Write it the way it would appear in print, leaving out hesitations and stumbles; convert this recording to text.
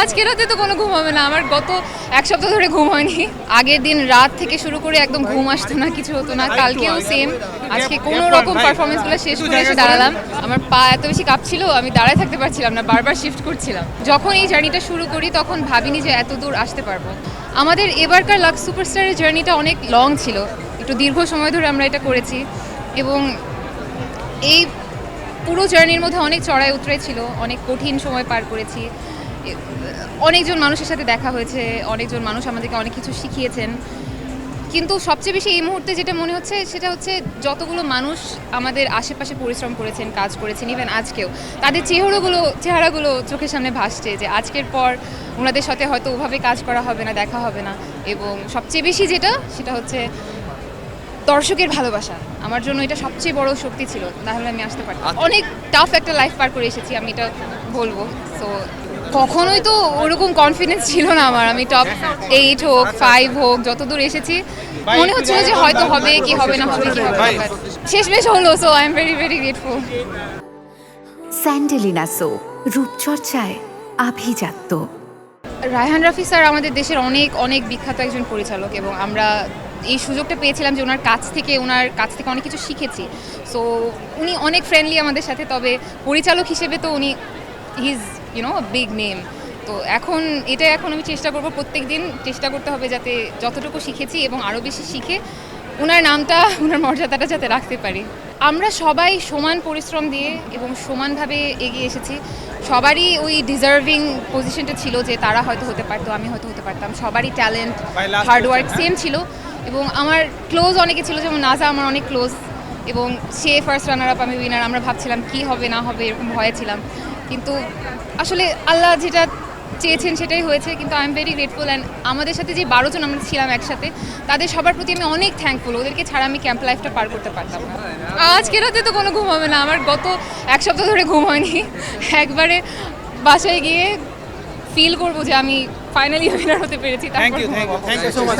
আজকে রাতে তো কোনো ঘুম হবে না, আমার গত এক সপ্তাহ ধরে ঘুম হয়নি। আগের দিন রাত থেকে শুরু করে একদম ঘুম আসতো না, কিছু হতো না। কালকেও সেম। আজকে কোনো রকম পারফরমেন্সগুলো শেষ করে এসে দাঁড়ালাম, আমার পা এত বেশি কাঁপছিল, আমি দাঁড়ায় থাকতে পারছিলাম না, বারবার শিফট করছিলাম। যখন এই জার্নিটা শুরু করি তখন ভাবিনি যে এত দূর আসতে পারবো। আমাদের এবারকার লাক্স সুপারস্টারের জার্নিটা অনেক লং ছিল, একটু দীর্ঘ সময় ধরে আমরা এটা করেছি, এবং এই পুরো জার্নির মধ্যে অনেক চড়াই উতরাই ছিল, অনেক কঠিন সময় পার করেছি। অনেকজন মানুষের সাথে দেখা হয়েছে, অনেকজন মানুষ আমাদেরকে অনেক কিছু শিখিয়েছেন। কিন্তু সবচেয়ে বেশি এই মুহূর্তে যেটা মনে হচ্ছে সেটা হচ্ছে যতগুলো মানুষ আমাদের আশেপাশে পরিশ্রম করেছেন, কাজ করেছেন, ইভেন আজকেও তাদের চেহারাগুলো চোখের সামনে ভাসছে যে আজকের পর ওনাদের সাথে হয়তো ওভাবে কাজ করা হবে না, দেখা হবে না। এবং সবচেয়ে বেশি সেটা হচ্ছে দর্শকের ভালোবাসা। আমার জন্য এটা সবচেয়ে বড় শক্তি ছিল, তাহলে আমি আসতে পারতাম। অনেক টাফ একটা লাইফ পার করে এসেছি, আমি এটা বলবো। সো কখনোই তো ওরকম কনফিডেন্স ছিল না আমার, আমি টপ 8 হোক 5 হোক যতদূর এসেছি মনে হচ্ছিল যে হয়তো হবে কি হবে না, হবে কি হবে না, শেষমেশ হলো। So I am very very grateful. Sandalina সো, রূপচর্চায় আভিজাত্য। রায়হান রাফি স্যার আমাদের দেশের অনেক অনেক বিখ্যাত একজন পরিচালক, এবং আমরা এই সুযোগটা পেয়েছিলাম যে ওনার কাছ থেকে অনেক কিছু শিখেছি। সো উনি অনেক ফ্রেন্ডলি আমাদের সাথে, তবে পরিচালক হিসেবে তো উনি ইজ বিগ নেম। তো এখন আমি চেষ্টা করব, প্রত্যেক দিন চেষ্টা করতে হবে যাতে যতটুকু শিখেছি এবং আরও বেশি শিখে ওনার নামটা, ওনার মর্যাদাটা যাতে রাখতে পারি। আমরা সবাই সমান পরিশ্রম দিয়ে এবং সমানভাবে এগিয়ে এসেছি। সবারই ওই ডিজার্ভিং পজিশনটা ছিল যে তারা হয়তো হতে পারতো, আমি হয়তো হতে পারতাম। সবারই ট্যালেন্ট, হার্ডওয়ার্ক সেম ছিল, এবং আমার ক্লোজ অনেকে ছিল, যেমন নাজা আমার অনেক ক্লোজ, এবং সে ফার্স্ট রানার আপ, আমি উইনার। আমরা ভাবছিলাম কি হবে না হবে, এরকম ভয়ে ছিলাম, কিন্তু আসলে আল্লাহ যেটা চেয়েছেন সেটাই হয়েছে। কিন্তু I am very grateful. And আমাদের সাথে যে 12 জন আমরা ছিলাম একসাথে, তাদের সবার প্রতি আমি অনেক থ্যাঙ্কফুল। ওদেরকে ছাড়া আমি ক্যাম্প লাইফটা পার করতে পারতাম না। আজকে রাতে তো কোনো ঘুম হবে না, আমার গত এক সপ্তাহ ধরে ঘুম হয়নি। একবারে বাসায় গিয়ে ফিল করবো যে আমি ফাইনালি উইনার হতে পেরেছি, তারপর থ্যাংক ইউ সো মাচ।